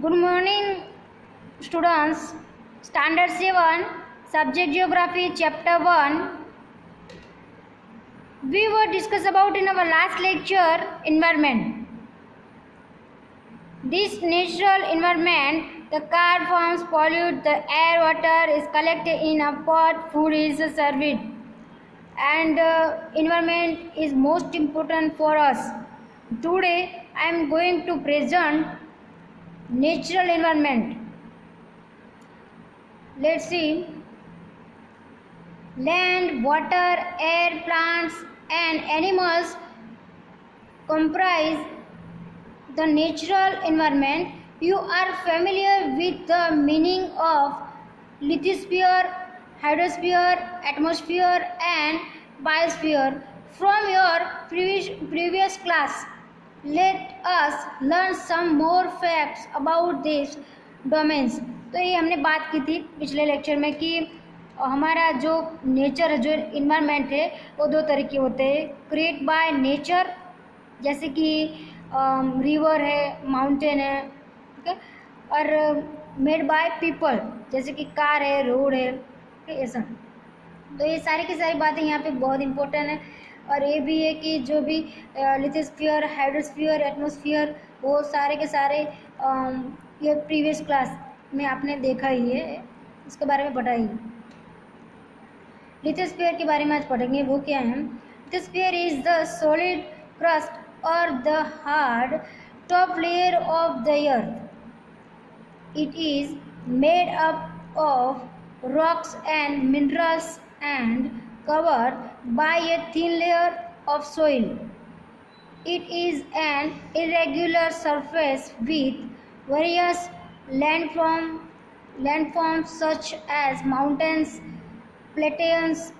Good morning, students. Standard 7, Subject Geography, Chapter 1. We were discussed about in our last lecture, environment. This natural environment, the car forms pollute the air, water is collected in a pot, food is served. And environment is most important for us. Today, I am going to present natural environment. Let's see. Land, water, air, plants and animals comprise the natural environment. You are familiar with the meaning of lithosphere, hydrosphere, atmosphere and biosphere from your previous class. Let us learn some more facts about these domains. तो ये हमने बात की थी पिछले lecture में कि हमारा जो नेचर है, जो इन्वायरमेंट है, वो दो तरह के होते हैं. क्रिएट बाय नेचर, जैसे कि रिवर है, माउंटेन है, ठीक है, और मेड बाय पीपल, जैसे कि कार है, रोड है, ऐसा. तो ये सारी की सारी बातें यहाँ पे बहुत इंपॉर्टेंट है. और ये भी है कि जो भी लिथोस्फीयर, हाइड्रोस्फीयर, एटमॉस्फेयर, वो सारे के सारे ये प्रीवियस क्लास में आपने देखा ही है, इसके बारे में पढ़ा ही. लिथोस्फीयर के बारे में आज पढ़ेंगे. वो क्या है? Lithosphere is the solid crust or the hard top layer of the earth. It is made up of rocks and minerals and covered by a thin layer of soil. It is an irregular surface with various landforms such as mountains, plains,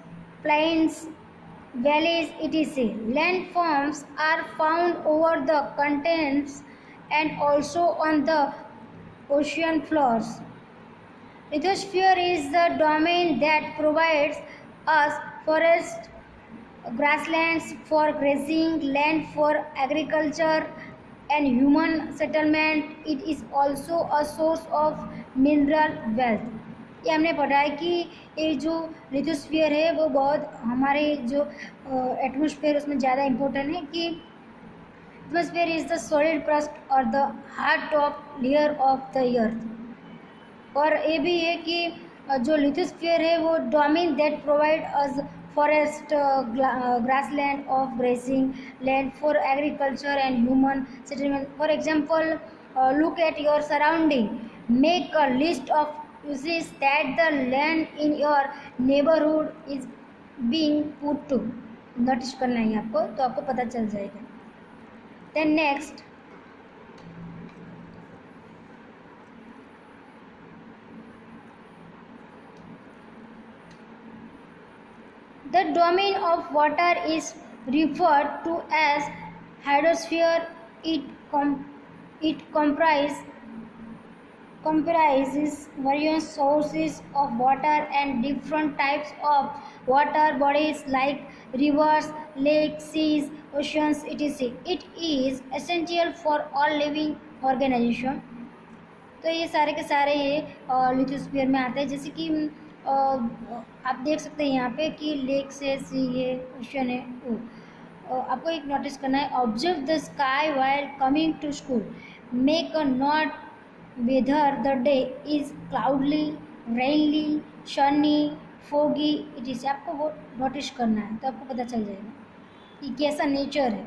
valleys, etc. Landforms are found over the continents and also on the ocean floors. Lithosphere is the domain that provides us forests, grasslands for grazing, land for agriculture and human settlement. It is also a source of mineral wealth. ये हमने पढ़ा है कि ये जो lithosphere है वो बहुत हमारे जो एटमॉस्फेयर उसमें ज़्यादा इम्पोर्टेंट है. कि atmosphere is the solid crust और the hard top layer of the earth. और ये भी है कि जो लिथोस्फीयर है वो domain that provide us forest, grassland of grazing, land for agriculture and human settlement. For example, look at your surrounding, make a list of uses that the land in your neighborhood is being put to. Notice करना है आपको, तो आपको पता चल जाएगा. Then next, the domain of water is referred to as hydrosphere. It comprises various sources of water and different types of water bodies like rivers, lakes, seas, oceans, etc. It is essential for all living organism. तो ये सारे के सारे ये lithosphere में आते हैं. जैसे कि आप देख सकते हैं यहाँ पे कि लेक्स है, सी है, ओशन है. आपको एक नोटिस करना है. Observe the sky while coming to school. Make a note whether the day is cloudy, rainy, sunny, foggy. It is आपको वो नोटिस करना है, तो आपको पता चल जाएगा कि कैसा नेचर है.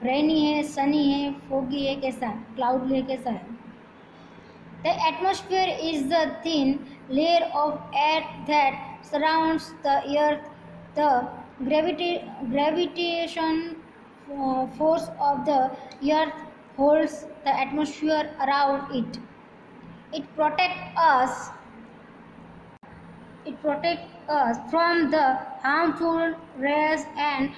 रेनी है, सनी है, फोगी है, कैसा क्लाउडली है, कैसा है. The atmosphere is the thin layer of air that surrounds the earth. The gravitation force of the earth holds the atmosphere around it. It protects us from the harmful rays and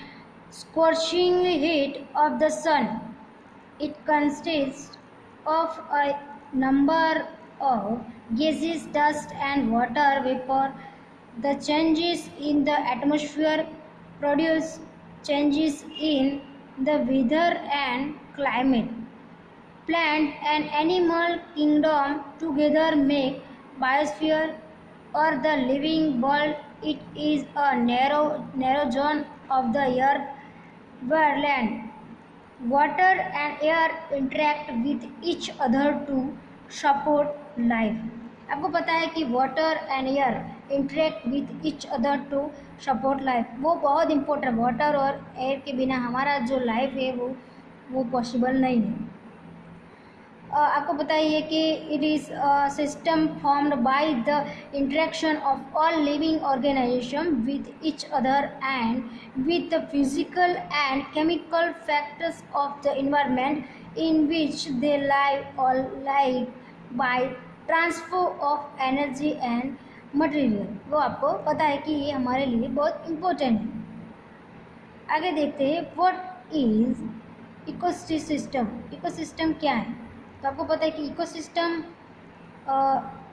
scorching heat of the sun. It consists of a number of gases, dust and water vapor. The changes in the atmosphere produce changes in the weather and climate. plant and animal kingdom together make biosphere or the living world. It is a narrow zone of the earth where land, water and air interact with each other to support life. आपको पता है कि water and air interact with each other to support life, वो बहुत important. Water और air के बिना हमारा जो लाइफ है वो पॉसिबल नहीं है। आपको पता ही है कि it is system formed by the interaction of all living organisation with each other and with the physical and chemical factors of the environment in which they live और live by transfer of energy and material. वो आपको पता है कि ये हमारे लिए बहुत इम्पोर्टेंट है। आगे देखते हैं व्हाट इज इकोसिस्टम। इकोसिस्टम क्या है? तो आपको पता है कि इकोसिस्टम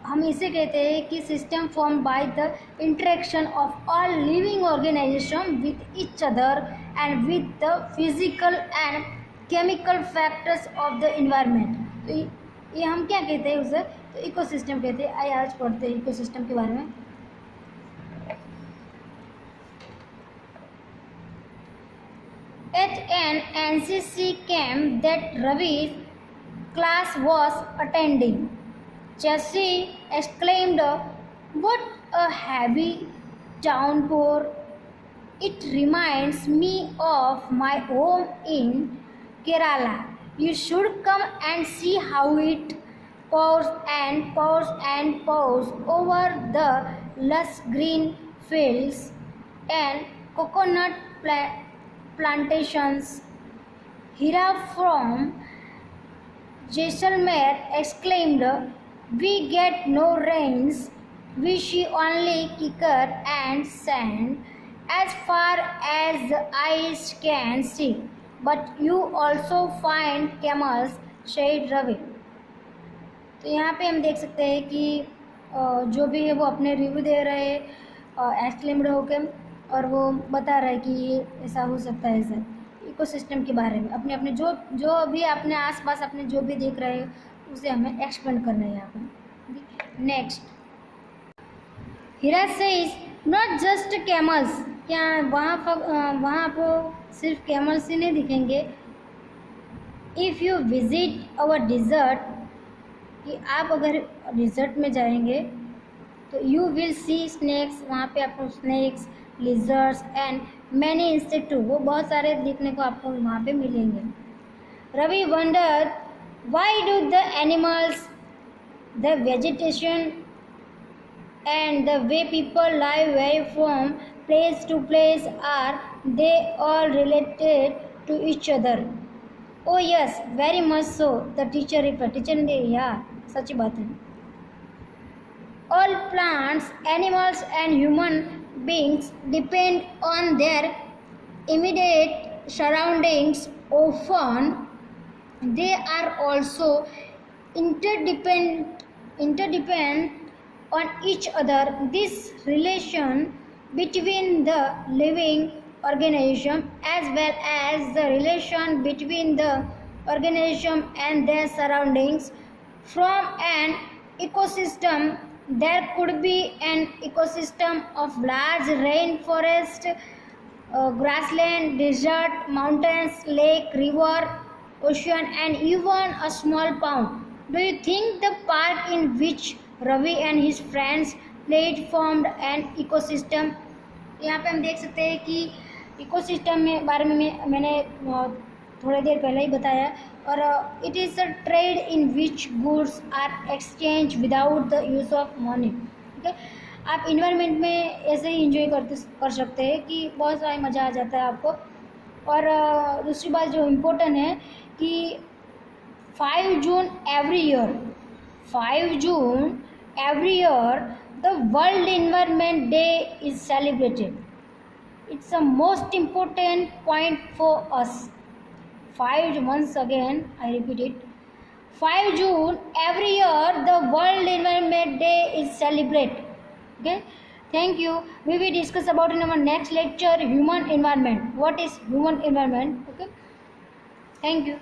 हम इसे कहते हैं कि system form by the interaction of all living organisation with each other and with the physical and chemical factors of the environment. तो ये हम क्या कहते हैं उसे? तो इकोसिस्टम कहते हैं। आइए आज पढ़ते हैं इकोसिस्टम के बारे में। At an NCC camp that Ravi's class was attending, Chelsea exclaimed, "What a heavy downpour! It reminds me of my home in Kerala. You should come and see how it pours and pours and pours over the lush green fields and coconut plantations." Hira from Jaisalmer exclaimed, "We get no rains. We see only kicker and sand as far as the eyes can see. But you also find camels," said Ravi. तो यहाँ पे हम देख सकते हैं कि जो भी है वो अपने रिव्यू दे रहे हैं एक्सक्लेम्ड होकर, और वो बता रहा है कि ये ऐसा हो सकता है ऐसा इकोसिस्टम के बारे में। अपने अपने जो भी अपने आसपास अपने जो भी देख रहे हैं उसे हमें एक्सप्लेन करना है यहाँ पर। Next, Heera says not just camels. क्या वहाँ आपको सिर्फ कैमल्स ही नहीं दिखेंगे। If you visit our desert, कि आप अगर डिज़र्ट में जाएंगे तो यू विल सी स्नैक्स। वहाँ पे आपको snakes, lizards and many insect, वो बहुत सारे देखने को आपको वहाँ पे मिलेंगे। Ravi wonder why do the animals, the vegetation and the way people live away from place to place, are they all related to each other? Oh yes, very much so, the teacher replied. Teacher ने यार सच्ची बात है। All plants, animals and human beings depend on their immediate surroundings. Often they are also interdependent on each other. This relation between the living organism as well as the relation between the organism and their surroundings from an ecosystem. There could be an ecosystem of large rainforest, grassland, desert, mountains, lake, river, ocean and even a small pond. Do you think the park in which Ravi and his friends played formed an ecosystem? यहाँ पे हम देख सकते हैं कि ecosystem में बारे में मैंने थोड़ी देर पहले ही बताया। और it is a trade in which goods are exchange without the use of money. ठीक है, आप इन्वायरमेंट में ऐसे ही इंजॉय कर सकते हैं कि बहुत सारा मज़ा आ जाता है आपको। और दूसरी बात जो इम्पोर्टेंट है कि 5 जून every year the World Environment Day is celebrated. It's a most important point for us. Once again I repeat it, 5 June every year the World Environment Day is celebrated. Okay, thank you. We will discuss about in our next lecture human environment. What is human environment? Okay, thank you.